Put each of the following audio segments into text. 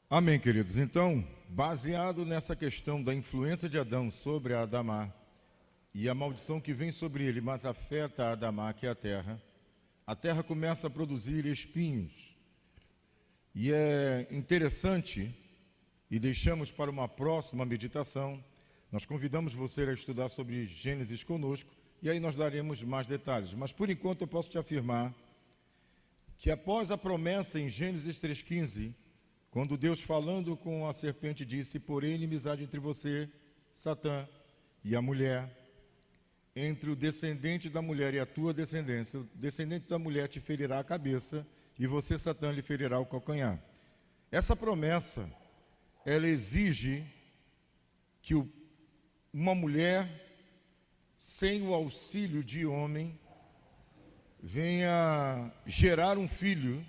Amém, queridos. Então, baseado nessa questão da influência de Adão sobre a Adamá e a maldição que vem sobre ele, mas afeta a Adamá, que é a terra começa a produzir espinhos. E é interessante, e deixamos para uma próxima meditação, nós convidamos você a estudar sobre Gênesis conosco, e aí nós daremos mais detalhes. Mas, por enquanto, eu posso te afirmar que após a promessa em Gênesis 3,15, quando Deus, falando com a serpente, disse: porém, inimizade entre você, Satã, e a mulher, entre o descendente da mulher e a tua descendência, o descendente da mulher te ferirá a cabeça, e você, Satã, lhe ferirá o calcanhar. Essa promessa, ela exige que uma mulher, sem o auxílio de homem, venha gerar um filho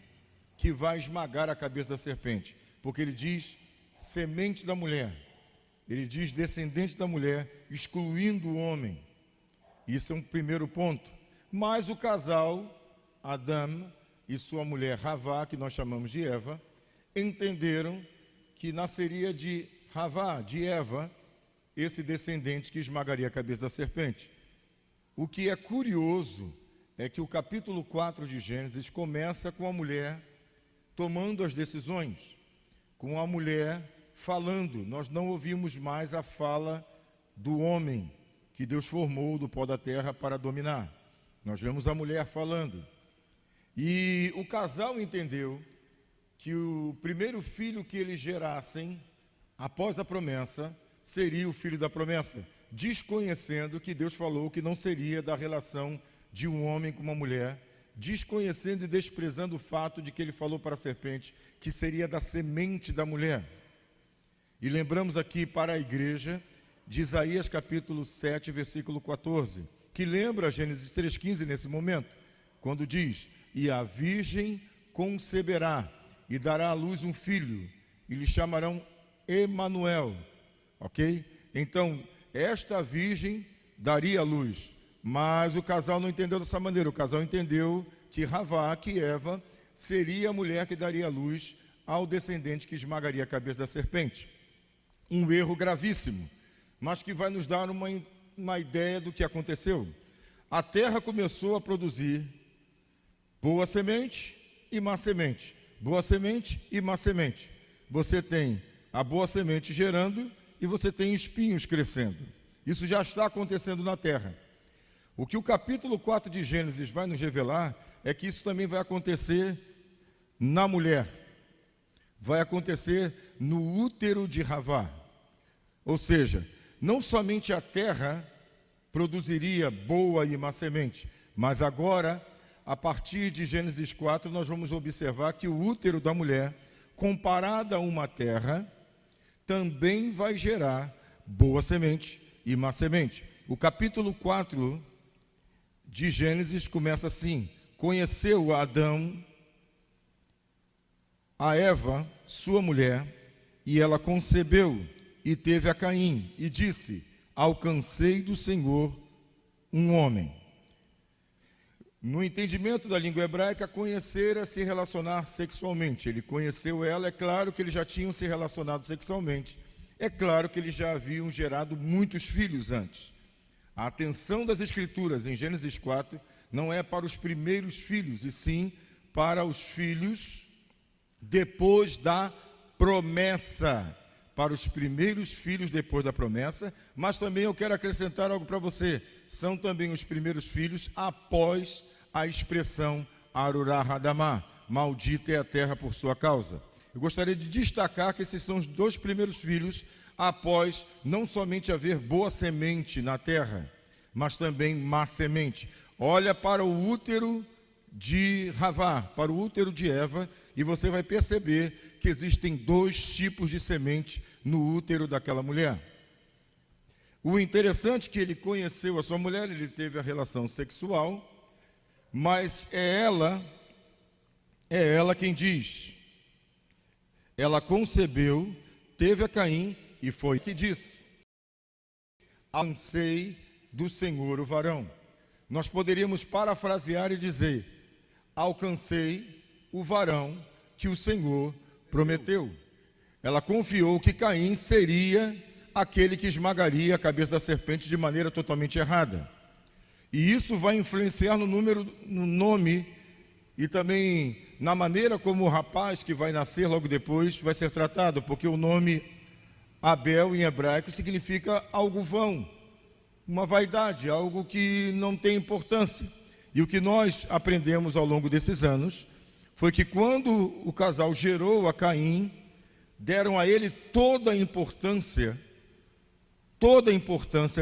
que vai esmagar a cabeça da serpente, porque ele diz semente da mulher, ele diz descendente da mulher, excluindo o homem. Isso é um primeiro ponto. Mas o casal, Adão e sua mulher Havá, que nós chamamos de Eva, entenderam que nasceria de Havá, de Eva, esse descendente que esmagaria a cabeça da serpente. O que é curioso é que o capítulo 4 de Gênesis começa com a mulher tomando as decisões, com a mulher falando. Nós não ouvimos mais a fala do homem que Deus formou do pó da terra para dominar. Nós vemos a mulher falando. E o casal entendeu que o primeiro filho que eles gerassem, após a promessa, seria o filho da promessa, desconhecendo que Deus falou que não seria da relação de um homem com uma mulher, desconhecendo e desprezando o fato de que ele falou para a serpente que seria da semente da mulher. E lembramos aqui para a igreja de Isaías capítulo 7, versículo 14, que lembra Gênesis 3,15 nesse momento, quando diz: e a virgem conceberá e dará à luz um filho, e lhe chamarão Emanuel. Ok? Então, esta virgem daria à luz. Mas o casal não entendeu dessa maneira. O casal entendeu que Havá, que Eva, seria a mulher que daria à luz ao descendente que esmagaria a cabeça da serpente. Um erro gravíssimo, mas que vai nos dar uma ideia do que aconteceu. A terra começou a produzir boa semente e má semente. Boa semente e má semente. Você tem a boa semente gerando e você tem espinhos crescendo. Isso já está acontecendo na terra. O que o capítulo 4 de Gênesis vai nos revelar é que isso também vai acontecer na mulher. Vai acontecer no útero de Havá. Ou seja, não somente a terra produziria boa e má semente, mas agora, a partir de Gênesis 4, nós vamos observar que o útero da mulher, comparado a uma terra, também vai gerar boa semente e má semente. O capítulo 4 de Gênesis começa assim: conheceu Adão a Eva, sua mulher, e ela concebeu e teve a Caim, e disse: alcancei do Senhor um homem. No entendimento da língua hebraica, conhecer é se relacionar sexualmente. Ele conheceu ela, é claro que eles já tinham se relacionado sexualmente. É claro que eles já haviam gerado muitos filhos antes. A atenção das Escrituras em Gênesis 4 não é para os primeiros filhos, e sim para os filhos depois da promessa. Para os primeiros filhos depois da promessa, mas também eu quero acrescentar algo para você. São também os primeiros filhos após a expressão Arurá Hadamá, maldita é a terra por sua causa. Eu gostaria de destacar que esses são os dois primeiros filhos após não somente haver boa semente na terra, mas também má semente. Olha para o útero de Havá, para o útero de Eva, e você vai perceber que existem dois tipos de semente no útero daquela mulher. O interessante é que ele conheceu a sua mulher, ele teve a relação sexual, mas é ela quem diz. Ela concebeu, teve a Caim, e foi que disse: alcancei do Senhor o varão. Nós poderíamos parafrasear e dizer: alcancei o varão que o Senhor prometeu. ela confiou que Caim seria aquele que esmagaria a cabeça da serpente de maneira totalmente errada. E isso vai influenciar no nome e também na maneira como o rapaz que vai nascer logo depois vai ser tratado, porque o nome Abel em hebraico significa algo vão, uma vaidade, algo que não tem importância. E o que nós aprendemos ao longo desses anos foi que quando o casal gerou a Caim, deram a ele toda a importância,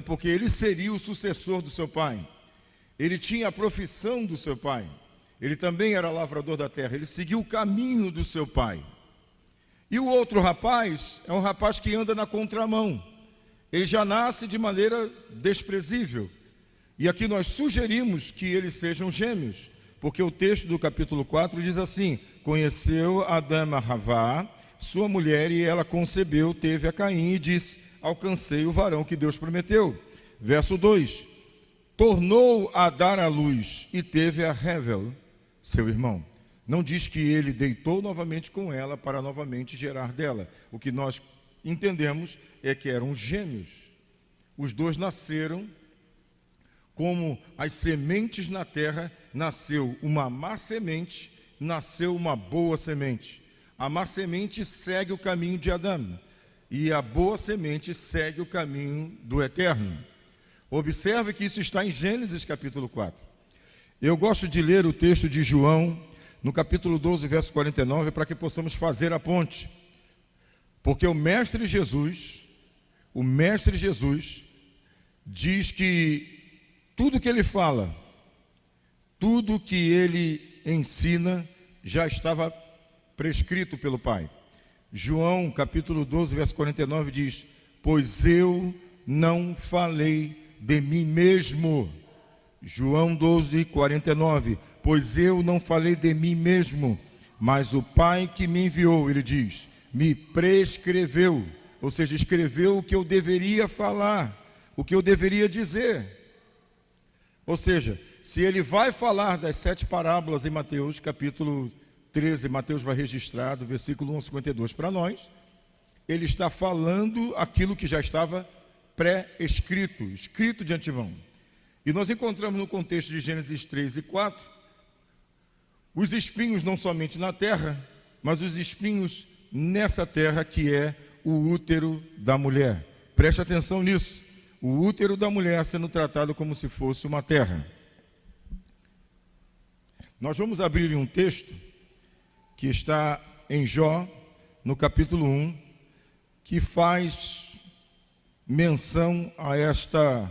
porque ele seria o sucessor do seu pai. Ele tinha a profissão do seu pai. Ele também era lavrador da terra. Ele seguiu o caminho do seu pai. E o outro rapaz é um rapaz que anda na contramão. Ele já nasce de maneira desprezível. E aqui nós sugerimos que eles sejam gêmeos, porque o texto do capítulo 4 diz assim: conheceu Adão a Havá, sua mulher, e ela concebeu, teve a Caim e disse: alcancei o varão que Deus prometeu. Verso 2: tornou a dar à luz e teve a Hevel, seu irmão. Não diz que ele deitou novamente com ela para novamente gerar dela. O que nós entendemos é que eram gêmeos. Os dois nasceram como as sementes na terra. Nasceu uma má semente, nasceu uma boa semente. A má semente segue o caminho de Adão e a boa semente segue o caminho do Eterno. Observe que isso está em Gênesis capítulo 4. Eu gosto de ler o texto de João no capítulo 12, verso 49, para que possamos fazer a ponte. Porque o Mestre Jesus diz que tudo que ele fala, tudo que ele ensina já estava prescrito pelo Pai. João capítulo 12, verso 49 diz: pois eu não falei de mim mesmo. João 12, 49, pois eu não falei de mim mesmo, mas o Pai que me enviou, ele diz, me prescreveu, ou seja, escreveu o que eu deveria falar, o que eu deveria dizer. Ou seja, se ele vai falar das 7 parábolas em Mateus capítulo 13, Mateus vai registrar do versículo 1 ao 52 para nós, ele está falando aquilo que já estava pré-escrito, escrito de antemão. E nós encontramos no contexto de Gênesis 3 e 4, os espinhos não somente na terra, mas os espinhos nessa terra que é o útero da mulher. Preste atenção nisso, o útero da mulher sendo tratado como se fosse uma terra. Nós vamos abrir um texto que está em Jó, no capítulo 1, que faz menção a esta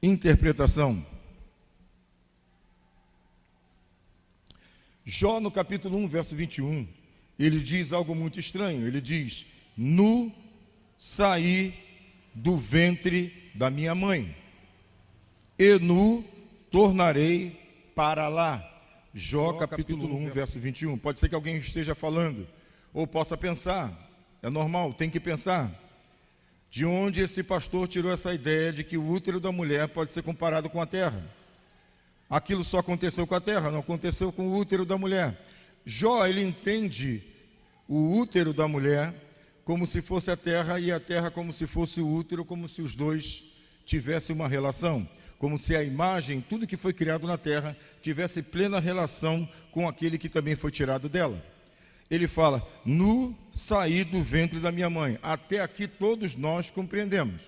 interpretação. Jó, no capítulo 1, verso 21, ele diz algo muito estranho. Ele diz: nu saí do ventre da minha mãe, e nu tornarei para lá. Jó, capítulo 1, verso 21. Pode ser que alguém esteja falando, ou possa pensar, é normal, tem que pensar. De onde esse pastor tirou essa ideia de que o útero da mulher pode ser comparado com a terra? Aquilo só aconteceu com a terra, não aconteceu com o útero da mulher. Jó, ele entende o útero da mulher como se fosse a terra e a terra como se fosse o útero, como se os dois tivessem uma relação, como se a imagem, tudo que foi criado na terra, tivesse plena relação com aquele que também foi tirado dela. Ele fala: nu saí do ventre da minha mãe. Até aqui todos nós compreendemos.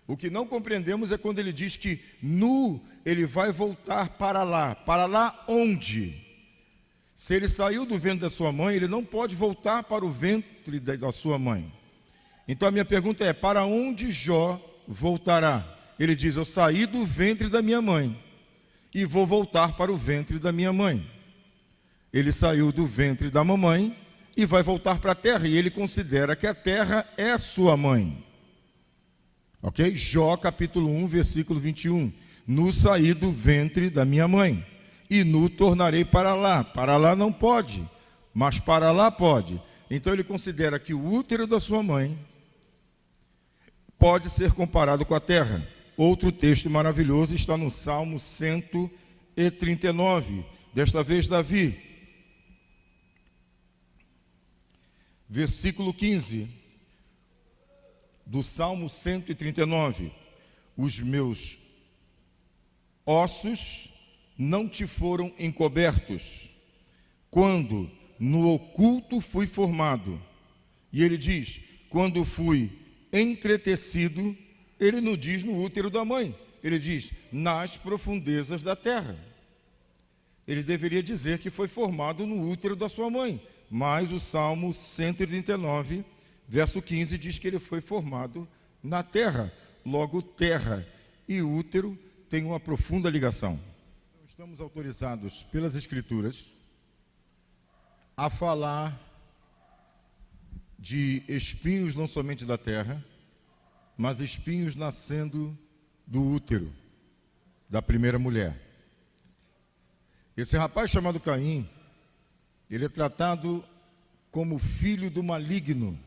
O que não compreendemos é quando ele diz que nu ele vai voltar para lá. Para lá onde? Se ele saiu do ventre da sua mãe, ele não pode voltar para o ventre da sua mãe. Então a minha pergunta é: para onde Jó voltará? Ele diz: eu saí do ventre da minha mãe e vou voltar para o ventre da minha mãe. Ele saiu do ventre da mamãe e vai voltar para a terra, e ele considera que a terra é sua mãe. Ok? Jó capítulo 1, versículo 21. Nu saí do ventre da minha mãe, e nu tornarei para lá. Para lá não pode, mas para lá pode. Então ele considera que o útero da sua mãe pode ser comparado com a terra. Outro texto maravilhoso está no Salmo 139, desta vez Davi. versículo 15, do Salmo 139. Os meus ossos não te foram encobertos, quando no oculto fui formado. E ele diz, quando fui entretecido, ele não diz no útero da mãe, ele diz, nas profundezas da terra. Ele deveria dizer que foi formado no útero da sua mãe, mas o Salmo 139, verso 15, diz que ele foi formado na terra. Logo, terra e útero têm uma profunda ligação. Estamos autorizados pelas Escrituras a falar de espinhos não somente da terra, mas espinhos nascendo do útero da primeira mulher. Esse rapaz chamado Caim, ele é tratado como filho do maligno.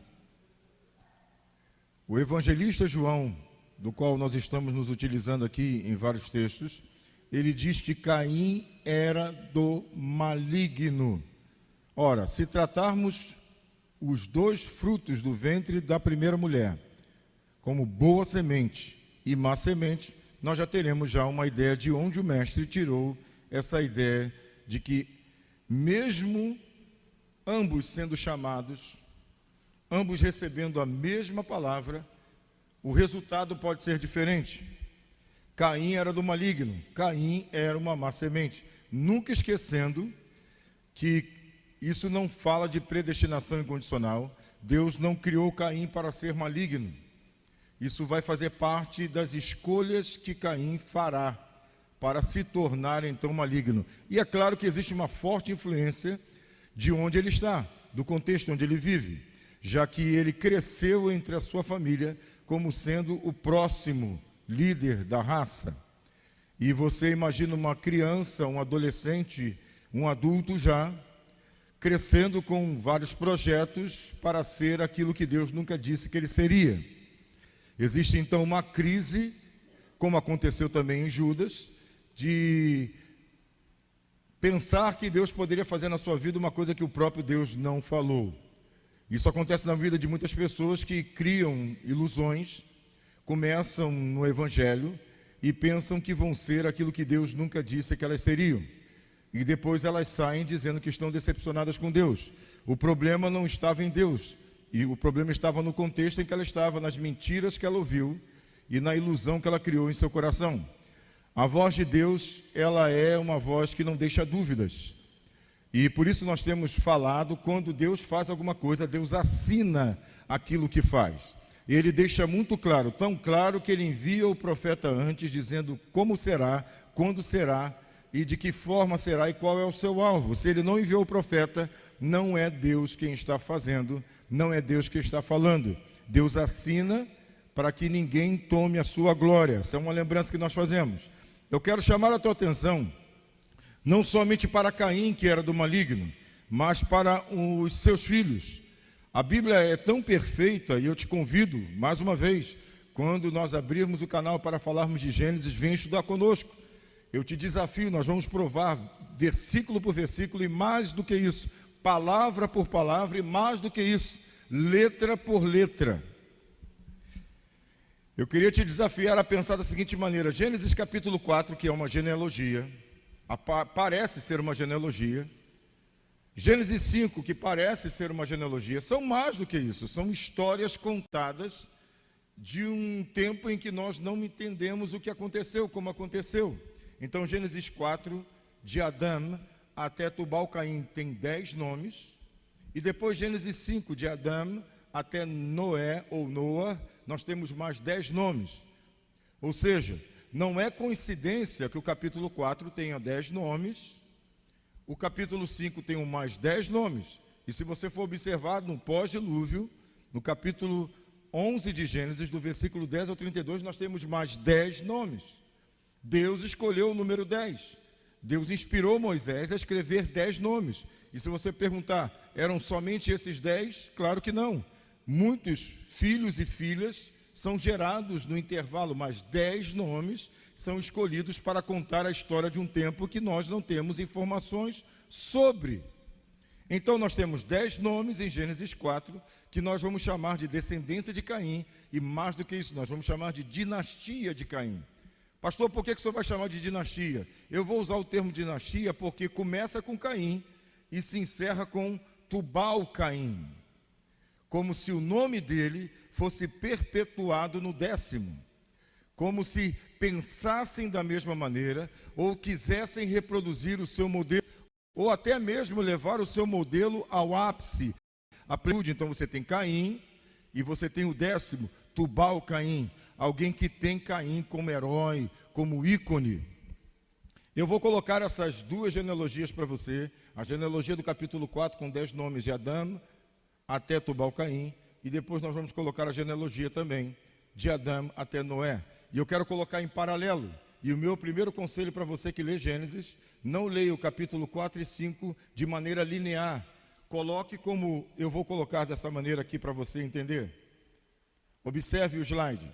O evangelista João, do qual nós estamos nos utilizando aqui em vários textos, ele diz que Caim era do maligno. Ora, se tratarmos os dois frutos do ventre da primeira mulher como boa semente e má semente, nós já teremos já uma ideia de onde o mestre tirou essa ideia de que mesmo ambos sendo chamados, ambos recebendo a mesma palavra, o resultado pode ser diferente. Caim era do maligno, Caim era uma má semente. Nunca esquecendo que isso não fala de predestinação incondicional. Deus não criou Caim para ser maligno. Isso vai fazer parte das escolhas que Caim fará para se tornar então maligno. E é claro que existe uma forte influência de onde ele está, do contexto onde ele vive, já que ele cresceu entre a sua família como sendo o próximo líder da raça. E você imagina uma criança, um adolescente, um adulto já, crescendo com vários projetos para ser aquilo que Deus nunca disse que ele seria. Existe então uma crise, como aconteceu também em Judas, de pensar que Deus poderia fazer na sua vida uma coisa que o próprio Deus não falou. Isso acontece na vida de muitas pessoas que criam ilusões, começam no Evangelho e pensam que vão ser aquilo que Deus nunca disse que elas seriam. E depois elas saem dizendo que estão decepcionadas com Deus. O problema não estava em Deus, e o problema estava no contexto em que ela estava, nas mentiras que ela ouviu e na ilusão que ela criou em seu coração. A voz de Deus, ela é uma voz que não deixa dúvidas. E por isso nós temos falado, quando Deus faz alguma coisa, Deus assina aquilo que faz. Ele deixa muito claro, tão claro que ele envia o profeta antes, dizendo como será, quando será e de que forma será e qual é o seu alvo. Se ele não enviou o profeta, não é Deus quem está fazendo, não é Deus quem está falando. Deus assina para que ninguém tome a sua glória. Essa é uma lembrança que nós fazemos. Eu quero chamar a tua atenção, não somente para Caim, que era do maligno, mas para os seus filhos. A Bíblia é tão perfeita, e eu te convido, mais uma vez, quando nós abrirmos o canal para falarmos de Gênesis, vem estudar conosco. Eu te desafio, nós vamos provar versículo por versículo, e mais do que isso, palavra por palavra, e mais do que isso, letra por letra. Eu queria te desafiar a pensar da seguinte maneira: Gênesis capítulo 4, que é uma genealogia, parece ser uma genealogia. Gênesis 5, que parece ser uma genealogia, são mais do que isso, são histórias contadas de um tempo em que nós não entendemos o que aconteceu, como aconteceu. Então, Gênesis 4, de Adão até Tubal-Caim, tem 10 nomes, e depois Gênesis 5, de Adão até Noé, ou Noa, nós temos mais 10 nomes. Ou seja, não é coincidência que o capítulo 4 tenha 10 nomes, o capítulo 5 tem mais 10 nomes. E se você for observar no pós-dilúvio, no capítulo 11 de Gênesis, do versículo 10 ao 32, nós temos mais 10 nomes. Deus escolheu o número 10. Deus inspirou Moisés a escrever 10 nomes. E se você perguntar, eram somente esses 10? Claro que não. Muitos filhos e filhas são gerados no intervalo, mas 10 nomes são escolhidos para contar a história de um tempo que nós não temos informações sobre. Então nós temos 10 nomes em Gênesis 4, que nós vamos chamar de descendência de Caim, e mais do que isso, nós vamos chamar de dinastia de Caim. Pastor, por que o senhor vai chamar de dinastia? Eu vou usar o termo dinastia porque começa com Caim e se encerra com Tubal-Caim, como se o nome dele fosse perpetuado no 10º, como se pensassem da mesma maneira, ou quisessem reproduzir o seu modelo, ou até mesmo levar o seu modelo ao ápice, a plenitude. Então você tem Caim, e você tem o 10º, Tubal-Caim, alguém que tem Caim como herói, como ícone. Eu vou colocar essas duas genealogias para você, a genealogia do capítulo 4, com 10 nomes de Adão até Tubal-Caim, e depois nós vamos colocar a genealogia também, de Adão até Noé. E eu quero colocar em paralelo, e o meu primeiro conselho para você que lê Gênesis, não leia o capítulo 4 e 5 de maneira linear, coloque como eu vou colocar dessa maneira aqui para você entender. Observe o slide.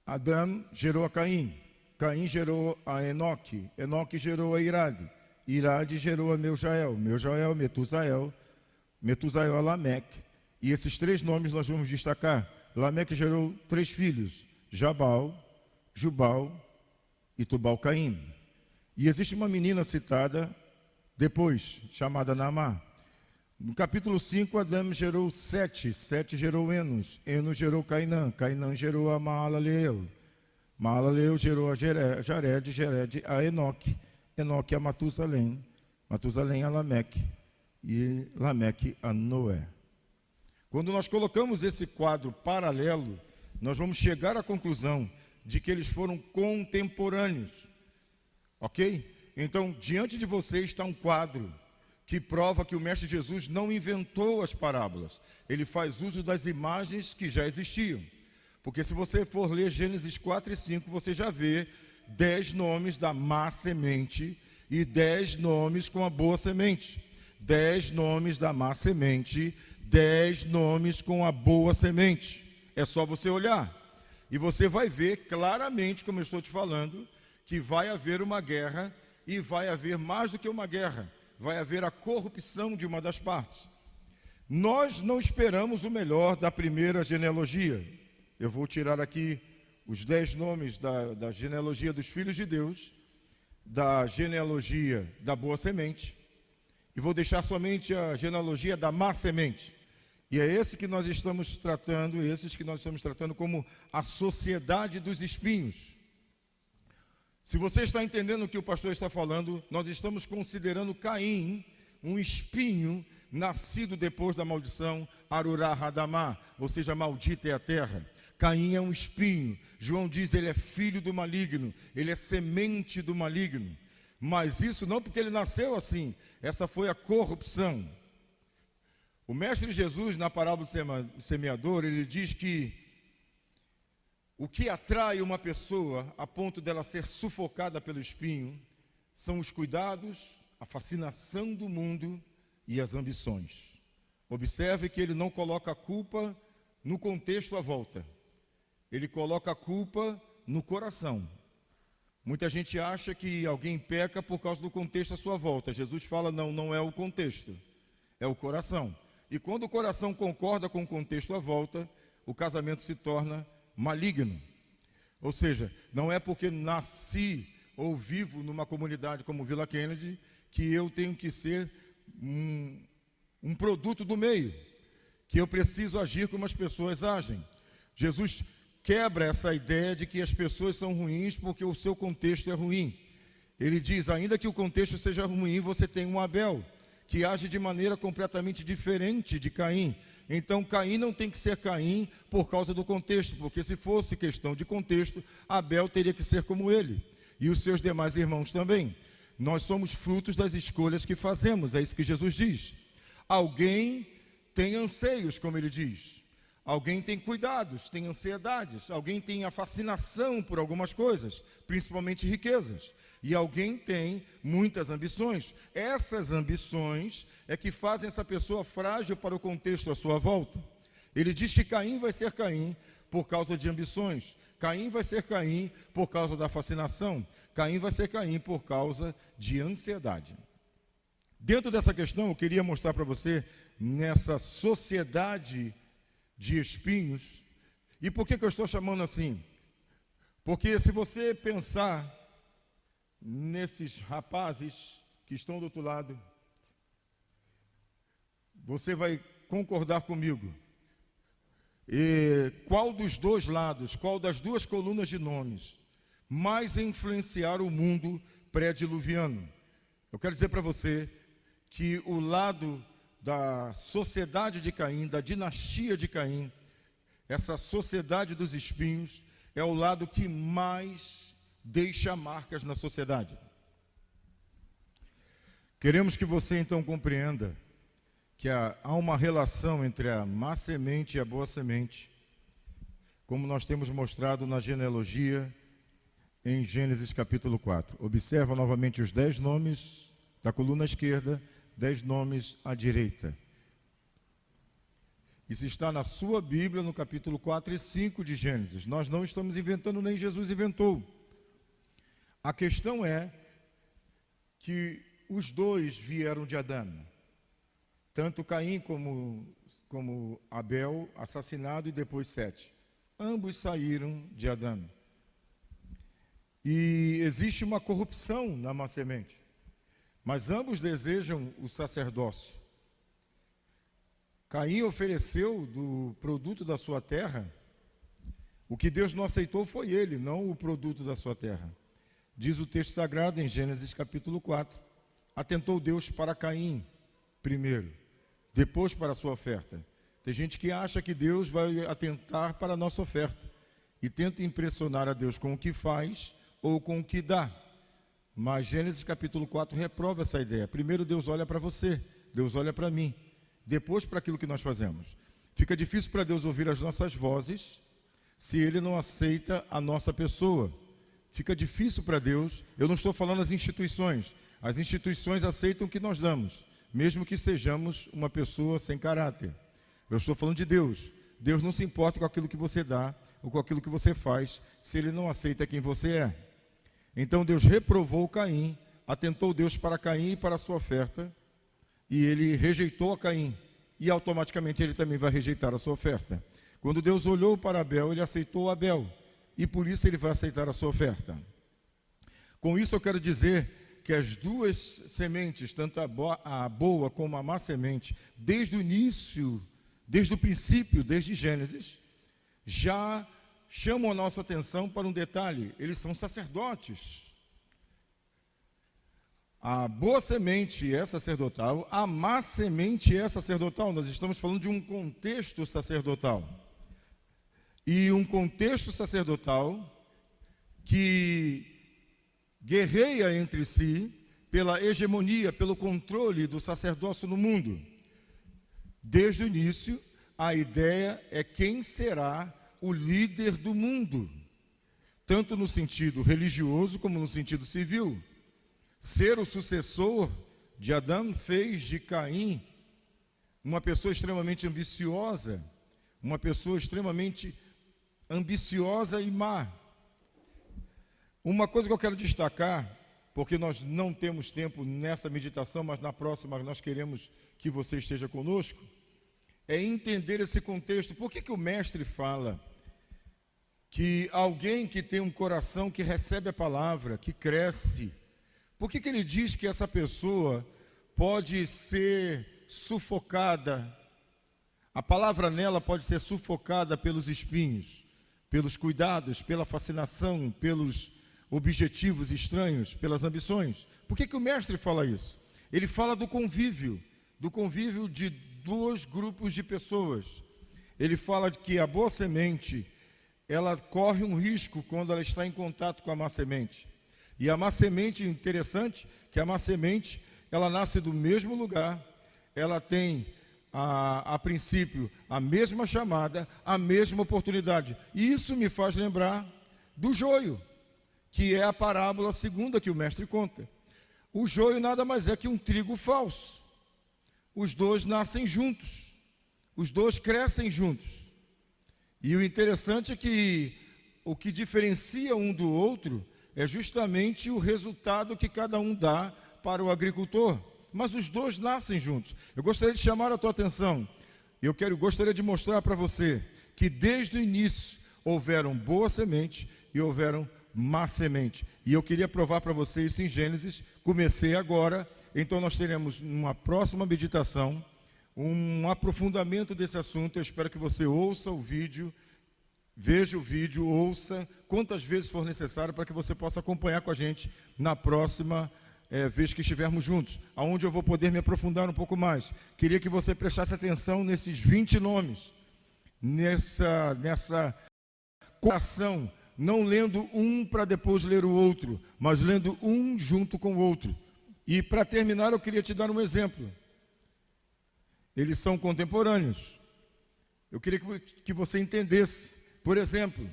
Adão gerou a Caim, Caim gerou a Enoque, Enoque gerou a Irade, Irade gerou a Meujael, Meujael, Metusael, Metusael a Lameque. E esses 3 nomes nós vamos destacar. Lameque gerou 3 filhos, Jabal, Jubal e Tubal-Caim. E existe uma menina citada depois, chamada Naamá. No capítulo 5, Adão gerou 7, 7 gerou Enos, Enos gerou Cainã, Cainã gerou a Maalaleel, Maalaleel gerou a Jared, Jared a Enoque, Enoque a Matusalém, Matusalém a Lameque e Lameque a Noé. Quando nós colocamos esse quadro paralelo, nós vamos chegar à conclusão de que eles foram contemporâneos, ok? Então, diante de você está um quadro que prova que o Mestre Jesus não inventou as parábolas. Ele faz uso das imagens que já existiam. Porque se você for ler Gênesis 4 e 5, você já vê 10 nomes da má semente e 10 nomes com a boa semente. 10 nomes da má semente, 10 nomes com a boa semente. É só você olhar. E você vai ver claramente, como eu estou te falando, que vai haver uma guerra e vai haver mais do que uma guerra. Vai haver a corrupção de uma das partes. Nós não esperamos o melhor da primeira genealogia. Eu vou tirar aqui os 10 nomes da genealogia dos filhos de Deus, da genealogia da boa semente, e vou deixar somente a genealogia da má semente. E é esse que nós estamos tratando, esses que nós estamos tratando como a sociedade dos espinhos. Se você está entendendo o que o pastor está falando, nós estamos considerando Caim um espinho nascido depois da maldição Arurá Hadamá, ou seja, maldita é a terra. Caim é um espinho. João diz, ele é filho do maligno, ele é semente do maligno. Mas isso não porque ele nasceu assim, essa foi a corrupção. O Mestre Jesus, na parábola do semeador, ele diz que o que atrai uma pessoa a ponto dela ser sufocada pelo espinho são os cuidados, a fascinação do mundo e as ambições. Observe que ele não coloca a culpa no contexto à volta. Ele coloca a culpa no coração. Muita gente acha que alguém peca por causa do contexto à sua volta. Jesus fala, não, não é o contexto, é o coração. E quando o coração concorda com o contexto à volta, o casamento se torna maligno. Ou seja, não é porque nasci ou vivo numa comunidade como Vila Kennedy que eu tenho que ser um produto do meio, que eu preciso agir como as pessoas agem. Jesus quebra essa ideia de que as pessoas são ruins porque o seu contexto é ruim. Ele diz, ainda que o contexto seja ruim, você tem um Abel, que age de maneira completamente diferente de Caim. Então, Caim não tem que ser Caim por causa do contexto, porque se fosse questão de contexto, Abel teria que ser como ele, e os seus demais irmãos também. Nós somos frutos das escolhas que fazemos, é isso que Jesus diz. Alguém tem anseios, como ele diz. Alguém tem cuidados, tem ansiedades. Alguém tem a fascinação por algumas coisas, principalmente riquezas. E alguém tem muitas ambições. Essas ambições é que fazem essa pessoa frágil para o contexto à sua volta. Ele diz que Caim vai ser Caim por causa de ambições. Caim vai ser Caim por causa da fascinação. Caim vai ser Caim por causa de ansiedade. Dentro dessa questão, eu queria mostrar para você, nessa sociedade de espinhos, e por que eu estou chamando assim? Porque se você pensar nesses rapazes que estão do outro lado, você vai concordar comigo. E qual dos dois lados, qual das duas colunas de nomes mais influenciaram o mundo pré-diluviano? Eu quero dizer para você que o lado da sociedade de Caim, da dinastia de Caim, essa sociedade dos espinhos, é o lado que mais deixa marcas na sociedade. Queremos que você então compreenda que há uma relação entre a má semente e a boa semente, como nós temos mostrado na genealogia em Gênesis capítulo 4. Observa novamente os 10 nomes da coluna esquerda, 10 nomes à direita. Isso está na sua Bíblia, no capítulo 4 e 5 de Gênesis. Nós não estamos inventando, nem Jesus inventou. A questão é que os dois vieram de Adão. Tanto Caim como Abel, assassinado, e depois Sete. Ambos saíram de Adão. E existe uma corrupção na má semente. Mas ambos desejam o sacerdócio. Caim ofereceu do produto da sua terra. O que Deus não aceitou foi ele, não o produto da sua terra. Diz o texto sagrado em Gênesis capítulo 4. Atentou Deus para Caim primeiro, depois para a sua oferta. Tem gente que acha que Deus vai atentar para a nossa oferta e tenta impressionar a Deus com o que faz ou com o que dá. Mas Gênesis capítulo 4 reprova essa ideia. Primeiro Deus olha para você, Deus olha para mim, depois para aquilo que nós fazemos. Fica difícil para Deus ouvir as nossas vozes se Ele não aceita a nossa pessoa. Fica difícil para Deus. Eu não estou falando das instituições. As instituições aceitam o que nós damos, mesmo que sejamos uma pessoa sem caráter. Eu estou falando de Deus. Deus não se importa com aquilo que você dá ou com aquilo que você faz, se Ele não aceita quem você é. Então Deus reprovou Caim, atentou Deus para Caim e para a sua oferta, e ele rejeitou a Caim, e automaticamente ele também vai rejeitar a sua oferta. Quando Deus olhou para Abel, ele aceitou Abel, e por isso ele vai aceitar a sua oferta. Com isso eu quero dizer que as duas sementes, tanto a boa como a má semente, desde o início, desde o princípio, desde Gênesis, já chamam a nossa atenção para um detalhe: eles são sacerdotes. A boa semente é sacerdotal, a má semente é sacerdotal. Nós estamos falando de um contexto sacerdotal. E um contexto sacerdotal que guerreia entre si pela hegemonia, pelo controle do sacerdócio no mundo. Desde o início, a ideia é quem será o líder do mundo, tanto no sentido religioso como no sentido civil. Ser o sucessor de Adão fez de Caim uma pessoa extremamente ambiciosa, uma pessoa extremamente ambiciosa e má. Uma coisa que eu quero destacar, porque nós não temos tempo nessa meditação, mas na próxima nós queremos que você esteja conosco, é entender esse contexto. Por que o mestre fala que alguém que tem um coração que recebe a palavra, que cresce, por que ele diz que essa pessoa pode ser sufocada? A palavra nela pode ser sufocada pelos espinhos, pelos cuidados, pela fascinação, pelos objetivos estranhos, pelas ambições. Por que o mestre fala isso? Ele fala do convívio de dois grupos de pessoas. Ele fala de que a boa semente, ela corre um risco quando ela está em contato com a má semente. E a má semente, interessante, que a má semente, ela nasce do mesmo lugar, ela tem, a princípio, a mesma chamada, a mesma oportunidade. E isso me faz lembrar do joio, que é a parábola segunda que o mestre conta. O joio nada mais é que um trigo falso. Os dois nascem juntos, os dois crescem juntos. E o interessante é que o que diferencia um do outro é justamente o resultado que cada um dá para o agricultor. mas os dois nascem juntos. Eu gostaria de chamar a tua atenção, gostaria de mostrar para você que desde o início houveram boa semente e houveram má semente. E eu queria provar para você isso em Gênesis. Comecei agora, então nós teremos uma próxima meditação, um aprofundamento desse assunto. Eu espero que você ouça o vídeo, veja o vídeo, ouça quantas vezes for necessário para que você possa acompanhar com a gente na próxima vez que estivermos juntos, aonde eu vou poder me aprofundar um pouco mais. Queria que você prestasse atenção nesses 20 nomes, nessa coração, não lendo um para depois ler o outro, mas lendo um junto com o outro. E para terminar, eu queria te dar um exemplo. Eles são contemporâneos. Eu queria que você entendesse. Por exemplo,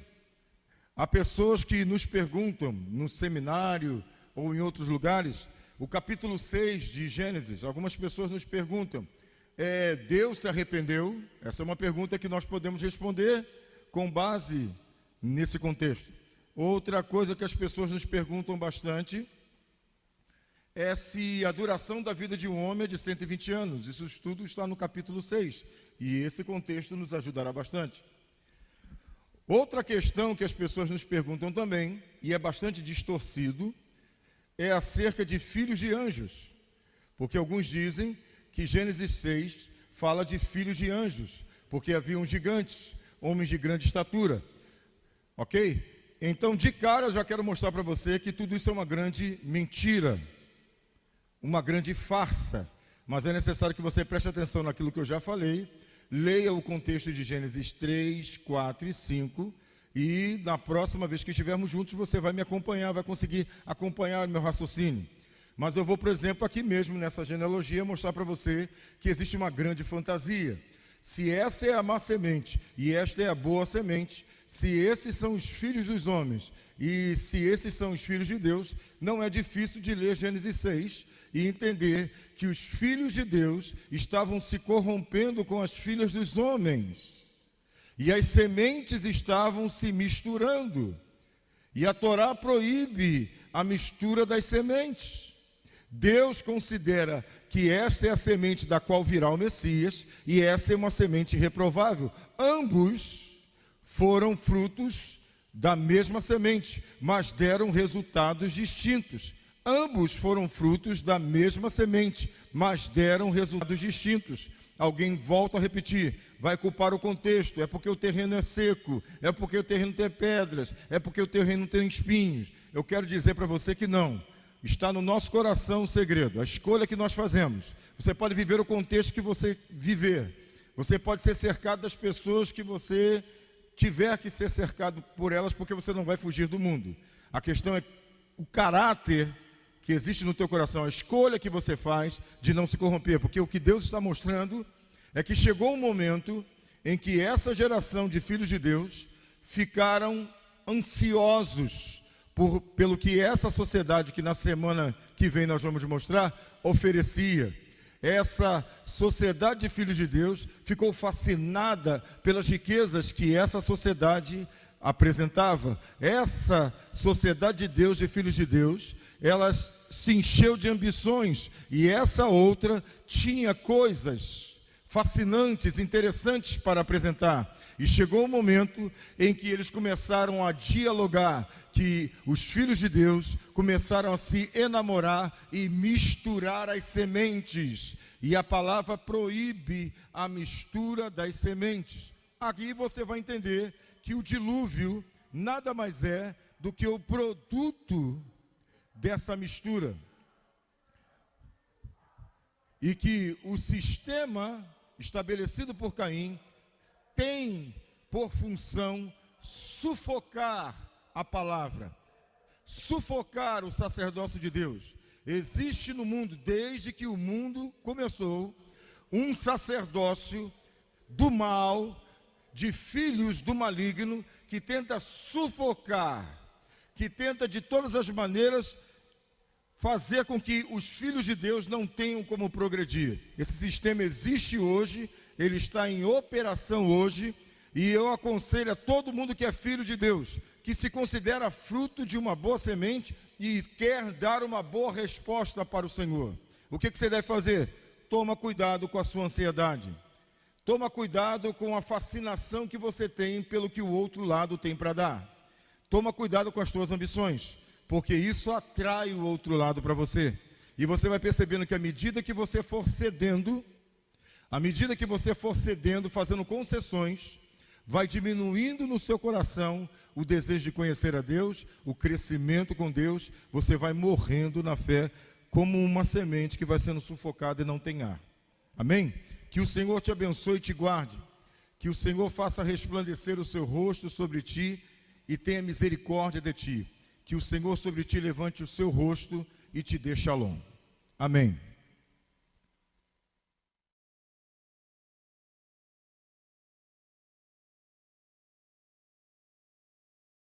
há pessoas que nos perguntam no seminário ou em outros lugares, o capítulo 6 de Gênesis, algumas pessoas nos perguntam, Deus se arrependeu? Essa é uma pergunta que nós podemos responder com base nesse contexto. Outra coisa que as pessoas nos perguntam bastante é se a duração da vida de um homem é de 120 anos. Isso tudo está no capítulo 6, e esse contexto nos ajudará bastante. Outra questão que as pessoas nos perguntam também, e é bastante distorcido, é acerca de filhos de anjos, porque alguns dizem que Gênesis 6 fala de filhos de anjos, porque haviam gigantes, homens de grande estatura. Ok? Então, de cara, eu já quero mostrar para você que tudo isso é uma grande mentira, uma grande farsa, mas é necessário que você preste atenção naquilo que eu já falei, leia o contexto de Gênesis 3, 4 e 5, e na próxima vez que estivermos juntos, você vai me acompanhar, vai conseguir acompanhar o meu raciocínio. Mas eu vou, por exemplo, aqui mesmo nessa genealogia, mostrar para você que existe uma grande fantasia. Se essa é a má semente e esta é a boa semente, se esses são os filhos dos homens e se esses são os filhos de Deus, não é difícil de ler Gênesis 6 e entender que os filhos de Deus estavam se corrompendo com as filhas dos homens. E as sementes estavam se misturando. E a Torá proíbe a mistura das sementes. Deus considera que esta é a semente da qual virá o Messias, e essa é uma semente reprovável. Ambos foram frutos da mesma semente, mas deram resultados distintos. Ambos foram frutos da mesma semente, mas deram resultados distintos. Alguém volta a repetir, vai culpar o contexto, é porque o terreno é seco, é porque o terreno tem pedras, é porque o terreno tem espinhos. Eu quero dizer para você que não. Está no nosso coração o segredo, a escolha que nós fazemos. Você pode viver o contexto que você viver. Você pode ser cercado das pessoas que você tiver que ser cercado por elas, porque você não vai fugir do mundo. A questão é o caráter que existe no teu coração, a escolha que você faz de não se corromper, porque o que Deus está mostrando é que chegou um momento em que essa geração de filhos de Deus ficaram ansiosos pelo que essa sociedade, que na semana que vem nós vamos mostrar, oferecia. Essa sociedade de filhos de Deus ficou fascinada pelas riquezas que essa sociedade apresentava. Essa sociedade de Deus, de filhos de Deus, ela se encheu de ambições, e essa outra tinha coisas fascinantes, interessantes para apresentar. E chegou o momento em que eles começaram a dialogar, que os filhos de Deus começaram a se enamorar e misturar as sementes. E a palavra proíbe a mistura das sementes. Aqui você vai entender que o dilúvio nada mais é do que o produto dessa mistura. E que o sistema estabelecido por Caim tem por função sufocar a palavra, sufocar o sacerdócio de Deus. Existe no mundo, desde que o mundo começou, um sacerdócio do mal, de filhos do maligno, que tenta sufocar, que tenta de todas as maneiras fazer com que os filhos de Deus não tenham como progredir. Esse sistema existe hoje, ele está em operação hoje, e eu aconselho a todo mundo que é filho de Deus, que se considera fruto de uma boa semente e quer dar uma boa resposta para o Senhor. O que você deve fazer? Toma cuidado com a sua ansiedade. Toma cuidado com a fascinação que você tem pelo que o outro lado tem para dar. Toma cuidado com as tuas ambições, porque isso atrai o outro lado para você. E você vai percebendo que à medida que você for cedendo, fazendo concessões, vai diminuindo no seu coração o desejo de conhecer a Deus, o crescimento com Deus, você vai morrendo na fé como uma semente que vai sendo sufocada e não tem ar. Amém? Que o Senhor te abençoe e te guarde, que o Senhor faça resplandecer o seu rosto sobre ti e tenha misericórdia de ti, que o Senhor sobre ti levante o seu rosto e te dê shalom. Amém.